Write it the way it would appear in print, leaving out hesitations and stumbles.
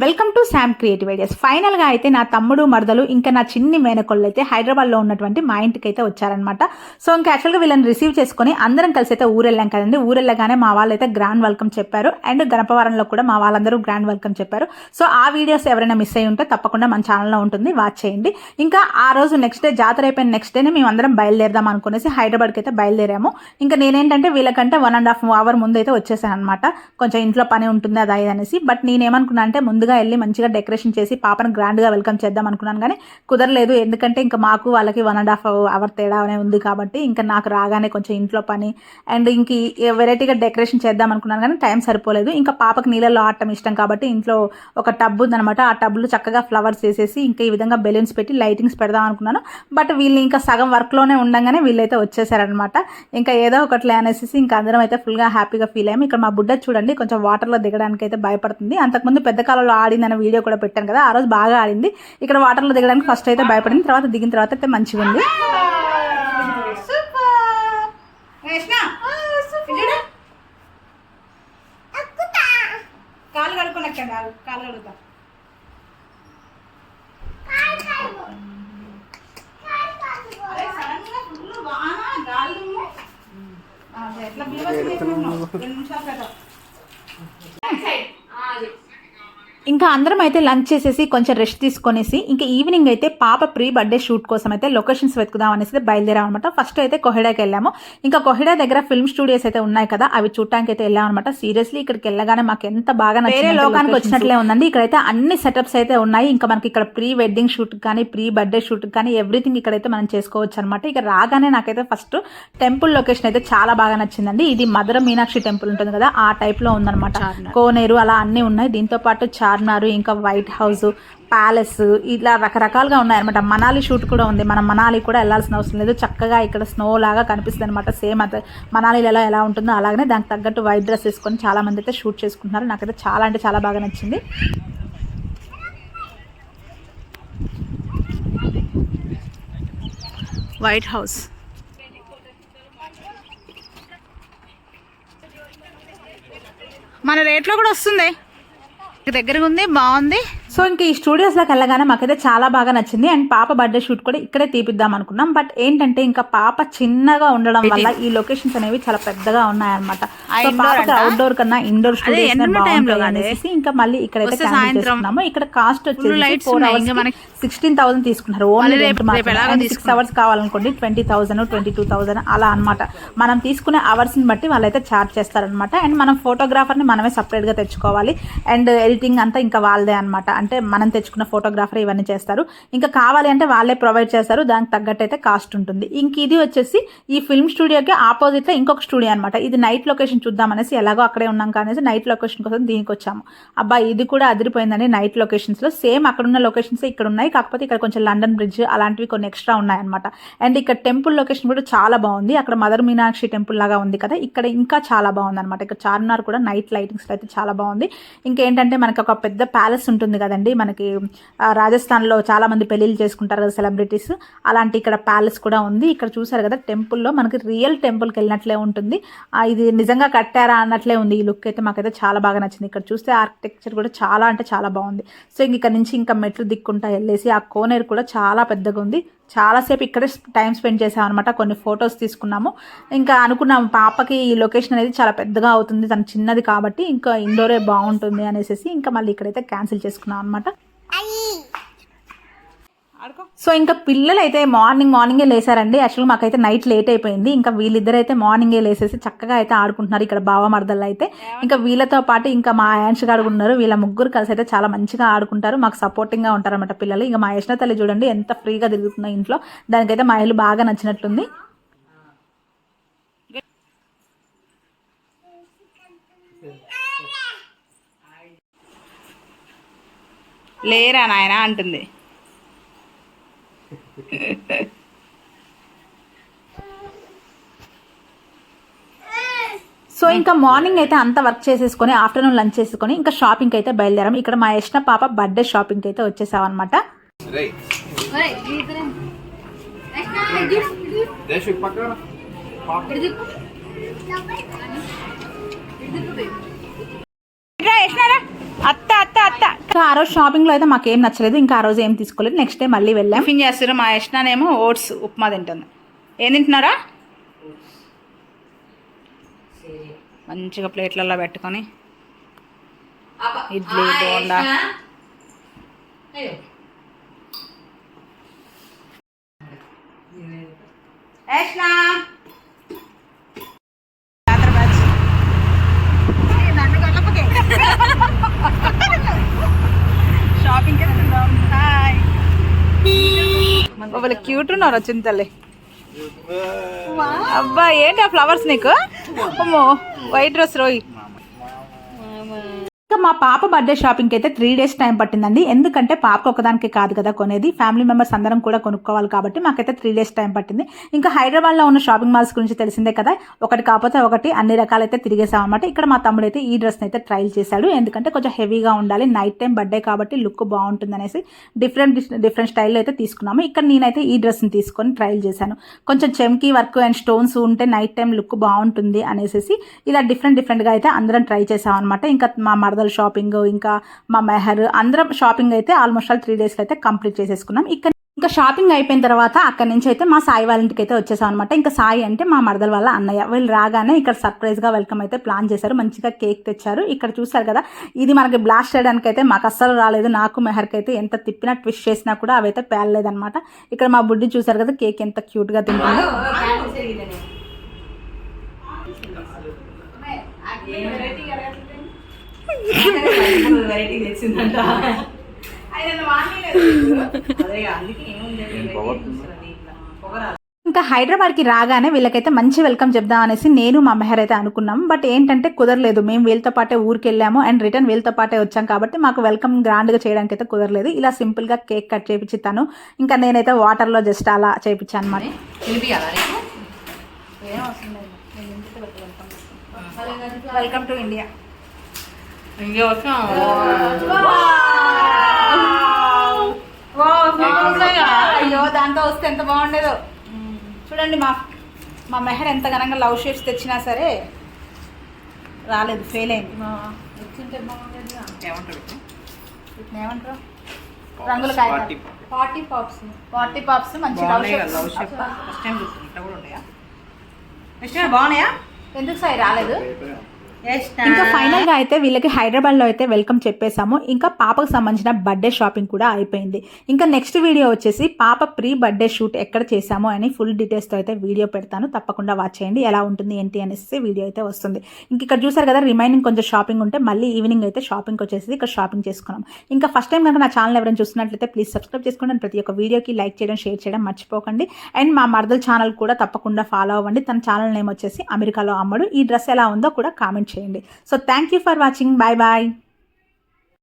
Welcome to Sam creative ideas. Final గా అయితే నా తమ్ముడు మరదలు ఇంకా నా చిన్ని మేనకోళ్ళు అయితే హైదరాబాద్ లో ఉన్నటువంటి మా ఇంటికి అయితే వచ్చారనమాట. సో ఇంకా యాక్చువల్ గా వీళ్ళని రిసీవ్ చేసుకుని అందరం కలిసి అయితే ఊరెళ్ళాం కదండి. ఊరెళ్ళగానే మా వాళ్ళు అయితే గ్రాండ్ వెల్కమ్ చెప్పారు అండ్ గణపవరంలో కూడా మా వాళ్ళందరూ గ్రాండ్ వెల్కమ్ చెప్పారు. సో ఆ వీడియోస్ ఎవరైనా మిస్ అయ్యి ఉంటే తప్పకుండా మన ఛానల్లో ఉంటుంది, వాచ్ చేయండి. ఇంకా ఆ రోజు నెక్స్ట్ డే జాతర అయిపోయిన నెక్స్ట్ డేనే మేము అందరం బయలుదేరదాం అనుకునేసి హైదరాబాద్కి అయితే బయలుదేరాము. ఇంకా నేనేంటంటే వీళ్ళకంటే 1.5 hours ముందు అయితే వచ్చేసాను అనమాట. కొంచెం ఇంట్లో పని ఉంటుంది అది అనేసి. బట్ నేనేమనుకున్నా అంటే ముందుగా వెళ్ళి మంచిగా డెకరేషన్ చేసి పాపను గ్రాండ్గా వెల్కమ్ చేద్దాం అనుకున్నాను, కానీ కుదరలేదు. ఎందుకంటే ఇంకా మాకు వాళ్ళకి 1.5 hours తేడా అనే ఉంది కాబట్టి ఇంకా నాకు రాగానే కొంచెం ఇంట్లో పని అండ్ ఇంక వెరైటీగా డెకరేషన్ చేద్దాం అనుకున్నాను, కానీ టైం సరిపోలేదు. ఇంకా పాపకు నీళ్ళల్లో ఆడటం ఇష్టం కాబట్టి ఇంట్లో ఒక టబ్ ఉందనమాట. ఆ టబ్లో చక్కగా ఫ్లవర్స్ వేసేసి ఇంకా ఈ విధంగా బెలూన్స్ పెట్టి లైటింగ్స్ పెడదాం అనుకున్నాను. బట్ వీళ్ళు ఇంకా సగం వర్క్లోనే ఉండగానే వీళ్ళైతే వచ్చేసారనమాట. ఇంకా ఏదో ఒకటి అనేసి ఇంకా అందరం అయితే ఫుల్గా హ్యాపీగా ఫీల్ అయ్యాము. ఇక్కడ మా బుడ్డ చూడండి కొంచెం వాటర్లో దిగడానికి అయితే భయపడుతుంది. అంతకుముందు పెద్ద కాలంలో ఆడిందనే వీడియో కూడా పెట్టాను కదా, ఆ రోజు బాగా ఆడింది. ఇక్కడ వాటర్లో దిగడానికి ఫస్ట్ అయితే భయపడింది, తర్వాత దిగిన తర్వాత అయితే మంచిగా ఉంది. కాలు కడుక్కోనక్క, కాలు కడుగుతా. ఎట్లా 2 నిమిషాలు కదా. ఇంకా అందరం అయితే లంచ్ చేసేసి కొంచెం రెస్ట్ తీసుకొనేసి ఇంకా ఈవినింగ్ అయితే పాప ప్రీ బర్త్డే షూట్ కోసం అయితే లొకేషన్స్ వెతుకుదాం అనేసి బయలుదేరాం అనమాట. ఫస్ట్ అయితే కొహెడాకి వెళ్ళాము. ఇంకా కొహెడా దగ్గర ఫిల్మ్ స్టూడియోస్ అయితే ఉన్నాయి కదా, అవి చూడటానికి అయితే వెళ్ళాం అనమాట. సీరియస్లీ ఇక్కడికి వెళ్ళగానే మాకు ఎంత బాగా వేరే లోకానికి వచ్చినట్లే ఉందండి. ఇక్కడైతే అన్ని సెటప్స్ అయితే ఉన్నాయి. ఇంకా మనకి ఇక్కడ ప్రీ వెడ్డింగ్ షూట్ కానీ ప్రీ బర్త్డే షూట్ కానీ ఎవ్రీథింగ్ ఇక్కడైతే మనం చేసుకోవచ్చు అనమాట. ఇక రాగానే నాకైతే ఫస్ట్ టెంపుల్ లొకేషన్ అయితే చాలా బాగా నచ్చిందండి. ఇది మధుర మీనాక్షి టెంపుల్ ఉంటుంది కదా, ఆ టైప్ లో ఉందన్నమాట. కోనేరు అలా అన్ని ఉన్నాయి. దీంతో పాటు చార్మినార్, ఇంకా వైట్ హౌస్, ప్యాలెస్, ఇలా రకరకాలుగా ఉన్నాయన్నమాట. మనాలి షూట్ కూడా ఉంది. మనం మనాలి కూడా వెళ్ళాల్సిన అవసరం లేదు. చక్కగా ఇక్కడ స్నో లాగా కనిపిస్తుంది అనమాట. సేమ్ అదే మనాలిలో ఎలా ఉంటుందో అలాగనే దానికి తగ్గట్టు వైట్ డ్రెస్ వేసుకొని చాలా మంది అయితే షూట్ చేసుకుంటున్నారు. నాకైతే చాలా అంటే చాలా బాగా నచ్చింది. వైట్ హౌస్ మన రేట్లో కూడా వస్తుంది, దగ్గరగా ఉంది, బాగుంది. సో ఇంకా ఈ స్టూడియోస్లోకి వెళ్ళగానే మాకైతే చాలా బాగా నచ్చింది. అండ్ పాప బర్త్డే షూట్ కూడా ఇక్కడే తీపిద్దాం అనుకున్నాం. బట్ ఏంటంటే ఇంకా పాప చిన్నగా ఉండడం వల్ల ఈ లొకేషన్స్ అనేవి చాలా పెద్దగా ఉన్నాయన్నమాట. సో పాపకి అవుట్డోర్ కన్నా ఇండోర్ స్టూడియోస్ ఇంకా మళ్ళీ ఇక్కడైతే చేసుకున్నాము. ఇక్కడ కాస్ట్ వచ్చేసి 4 hours 16,000 తీసుకున్నారు. ఓన్లీ 6 hours కావాలనుకోండి 20,000 22,000 అలా అనమాట. మనం తీసుకునే అవర్స్ ని బట్టి వాళ్ళైతే ఛార్జ్ చేస్తారనమాట. అండ్ మనం ఫోటోగ్రాఫర్ ని మనమే సపరేట్ గా తెచ్చుకోవాలి. అండ్ ఎడిటింగ్ అంతా ఇంకా వాళ్ళదే అనమాట. అంటే మనం తెచ్చుకున్న ఫోటోగ్రాఫర్ ఇవన్నీ చేస్తారు. ఇంకా కావాలి అంటే వాళ్ళే ప్రొవైడ్ చేస్తారు. దానికి తగ్గట్టు అయితే కాస్ట్ ఉంటుంది. ఇంక ఇది వచ్చేసి ఈ ఫిల్మ్ స్టూడియోకి ఆపోజిట్ లో ఇంకొక స్టూడియో అనమాట. ఇది నైట్ లొకేషన్ చూద్దామనేసి ఎలాగో అక్కడే ఉన్నాం కానీ నైట్ లొకేషన్ కోసం దీనికి వచ్చాము. అబ్బా ఇది కూడా అదిరిపోయిందండి. నైట్ లొకేషన్స్ లో సేమ్ అక్కడ ఉన్న లొకేషన్స్ ఇక్కడ ఉన్నాయి, కాకపోతే ఇక్కడ కొంచెం లండన్ బ్రిడ్జ్ అలాంటివి కొన్ని ఎక్స్ట్రా ఉన్నాయన్నమాట. అండ్ ఇక్కడ టెంపుల్ లొకేషన్ కూడా చాలా బాగుంది. అక్కడ మదర్ మీనాక్షి టెంపుల్ లాగా ఉంది కదా, ఇక్కడ ఇంకా చాలా బాగుంది అనమాట. ఇక్కడ చార్మినార్ కూడా నైట్ లైటింగ్స్ అయితే చాలా బాగుంది. ఇంకేంటంటే మనకి ఒక పెద్ద ప్యాలెస్ ఉంటుంది కదండి, మనకి రాజస్థాన్లో చాలా మంది పెళ్లిళ్ళు చేసుకుంటారు కదా సెలబ్రిటీస్, అలాంటి ఇక్కడ ప్యాలెస్ కూడా ఉంది. ఇక్కడ చూసారు కదా టెంపుల్లో మనకి రియల్ టెంపుల్కి వెళ్ళినట్లే ఉంటుంది. ఇది నిజంగా కట్టారా అన్నట్లే ఉంది. ఈ లుక్ అయితే మాకైతే చాలా బాగా నచ్చింది. ఇక్కడ చూస్తే ఆర్కిటెక్చర్ కూడా చాలా అంటే చాలా బాగుంది. సో ఇక్కడ నుంచి ఇంకా మెట్లు దిక్కుంటా వెళ్ళేసి ఆ కోనేరు కూడా చాలా పెద్దగా ఉంది. చాలాసేపు ఇక్కడే టైం స్పెండ్ చేసాం అనమాట. కొన్ని ఫొటోస్ తీసుకున్నాము. ఇంకా అనుకున్నాము పాపకి ఈ లొకేషన్ అనేది చాలా పెద్దగా అవుతుంది, తను చిన్నది కాబట్టి ఇంకా ఇండోరే బాగుంటుంది అనేసి ఇంకా మళ్ళీ ఇక్కడైతే క్యాన్సిల్ చేసుకున్నాం అనమాట. సో ఇంకా పిల్లలు అయితే మార్నింగే లేసారండి. యాక్చువల్గా మాకైతే నైట్ లేట్ అయిపోయింది. ఇంకా వీళ్ళిద్దరైతే మార్నింగే లేసేసి చక్కగా అయితే ఆడుకుంటున్నారు. ఇక్కడ బావ మరదళ్ళు అయితే ఇంకా వీళ్ళతో పాటు ఇంకా మా యాన్స్ గారు ఉన్నారు. వీళ్ళ ముగ్గురు కలిసి అయితే చాలా మంచిగా ఆడుకుంటారు. మాకు సపోర్టింగ్గా ఉంటారన్నమాట పిల్లలు. ఇంకా మా యశ్న తల్లి చూడండి ఎంత ఫ్రీగా తిరుగుతుందో ఇంట్లో. దానికైతే మా ఇల్లు బాగా నచ్చినట్లుంది. లేరా నాయన అంటుంది. సో ఇంకా మార్నింగ్ అయితే అంతా వర్క్ చేసేసుకొని ఆఫ్టర్నూన్ లంచ్ చేసుకొని ఇంకా షాపింగ్ అయితే బయలుదేరాం. ఇక్కడ మా యశ్న పాప బర్త్డే షాపింగ్ అయితే వచ్చేసాం అనమాట. అత్త అత్త అత్త ఇంకా ఆ రోజు షాపింగ్లో అయితే మాకు ఏం నచ్చలేదు, ఇంకా ఆ రోజు ఏం తీసుకోలేదు. నెక్స్ట్ డే మళ్ళీ వెళ్ళాం. టిఫిన్ చేస్తారు. మా యష్నానేమో ఓట్స్ ఉప్మా తింటుంది. ఏం తింటున్నారా? మంచిగా ప్లేట్లలో పెట్టుకొని ఇడ్లీ బోండా. షాపింగ్ వాళ్ళు క్యూట్ ఉన్నారు చింతల్లి. అబ్బా ఏంటి ఆ ఫ్లవర్స్ నీకు? అమ్మో వైట్ డ్రెస్ రోయి. ఇంకా మా పాప బర్త్డే షాపింగ్కి అయితే 3 days టైం పట్టిందండి. ఎందుకంటే పాపకు ఒకదానికి కాదు కదా కొనేది, ఫ్యామిలీ మెంబర్స్ అందరం కూడా కొనుక్కోవాలి కాబట్టి మాకైతే 3 days టైం పట్టింది. ఇంకా హైదరాబాద్లో ఉన్న షాపింగ్ మాల్స్ గురించి తెలిసిందే కదా, ఒకటి కాకపోతే ఒకటి అన్ని రకాలైతే తిరిగేసాం అనమాట. ఇక్కడ మా తమ్ముడు అయితే ఈ డ్రెస్ని అయితే ట్రైల్ చేశాడు. ఎందుకంటే కొంచెం హెవీగా ఉండాలి, నైట్ టైం బర్త్డే కాబట్టి లుక్ బాగుంటుంది అనేసి డిఫరెంట్ స్టైల్లో అయితే తీసుకున్నాము. ఇక్కడ నేనైతే ఈ డ్రెస్ని తీసుకొని ట్రైల్ చేశాను. కొంచెం చెమ్కీ వర్క్ అండ్ స్టోన్స్ ఉంటే నైట్ టైం లుక్ బాగుంటుంది అనేసి ఇలా డిఫరెంట్గా అయితే అందరం ట్రై చేసాం అనమాట. ఇంకా మా మరదల షాపింగ్, ఇంకా మా మెహర్ అందరం షాపింగ్ అయితే ఆల్మోస్ట్ 3 days అయితే కంప్లీట్ చేసేసుకున్నాం. ఇంకా షాపింగ్ అయిపోయిన తర్వాత అక్కడి నుంచి అయితే మా సాయి వాళ్ళ ఇంటికి అయితే వచ్చేసాం అనమాట. ఇంకా సాయి అంటే మా మరదల వాళ్ళ అన్నయ్య. వీళ్ళు రాగానే ఇక్కడ సర్ప్రైజ్గా వెల్కమ్ అయితే ప్లాన్ చేశారు. మంచిగా కేక్ తెచ్చారు. ఇక్కడ చూసారు కదా, ఇది మనకి బ్లాస్ట్ చేయడానికి అయితే మాకు అస్సలు రాలేదు. నాకు మెహర్కి అయితే ఎంత తిప్పినా ట్విస్ట్ చేసినా కూడా అవైతే పేలలేదనమాట. ఇక్కడ మా బుడ్డి చూసారు కదా, కేక్ ఎంత క్యూట్గా తింటుందో. ఇంకా హైదరాబాద్కి రాగానే వీళ్ళకైతే మంచి వెల్కమ్ చెప్దాం అనేసి నేను మా మెహర్ అయితే అనుకున్నాం. బట్ ఏంటంటే కుదరలేదు. మేము వీళ్ళతో పాటే ఊరికి వెళ్ళాము అండ్ రిటర్న్ వీళ్ళతో పాటే వచ్చాం కాబట్టి మాకు వెల్కమ్ గ్రాండ్గా చేయడానికి అయితే కుదరలేదు. ఇలా సింపుల్గా కేక్ కట్ చేయించుతాను. ఇంకా నేనైతే వాటర్లో జస్ట్ అలా చేయించాను అనమాట. Welcome to India. అయ్యో దాంతో వస్తే ఎంత బాగుండేదో చూడండి. మా మెహర్ ఎంత ఘనంగా లవ్ షేప్స్ తెచ్చినా సరే రాలేదు, ఫెయిల్ అయింది. ఏమంటారు రంగుల కాయ 40 పాప్స్ మంచి లవ్ షేప్స్ బాగున్నాయా? ఎందుకు సాయి రాలేదు? ఇంకా ఫైనల్ గా అయితే వీళ్ళకి హైదరాబాద్ లో అయితే వెల్కమ్ చెప్పేసాము. ఇంకా పాపకు సంబంధించిన బర్త్డే షాపింగ్ కూడా అయిపోయింది. ఇంకా నెక్స్ట్ వీడియో వచ్చేసి పాప ప్రీ బర్త్డే షూట్ ఎక్కడ చేసాము అని ఫుల్ డీటెయిల్స్ తో అయితే వీడియో పెడతాను. తప్పకుండా వాచ్ చేయండి. ఎలా ఉంటుంది ఏంటి అనేసి వీడియో అయితే వస్తుంది. ఇంక ఇక్కడ చూసారు కదా, రిమైనింగ్ కొంచెం షాపింగ్ ఉంటే మళ్ళీ ఈవినింగ్ అయితే షాపింగ్ వచ్చేసి ఇక్కడ షాపింగ్ చేసుకున్నాం. ఇంకా ఫస్ట్ టైం కనుక నా ఛానల్ ఎవరైనా చూస్తున్నట్లయితే ప్లీజ్ సబ్స్క్రైబ్ చేసుకోండి. ప్రతి ఒక్క వీడియోకి లైక్ చేయడం, షేర్ చేయడం మర్చిపోకండి. అండ్ మా మరదల ఛానల్ కూడా తప్పకుండా ఫాలో అవ్వండి. తన ఛానల్ నేమ్ వచ్చేసి అమెరికాలో అమ్మడు. ఈ డ్రెస్ ఎలా ఉందో కూడా కామెంట్ చేయండి. So thank you for watching. Bye bye.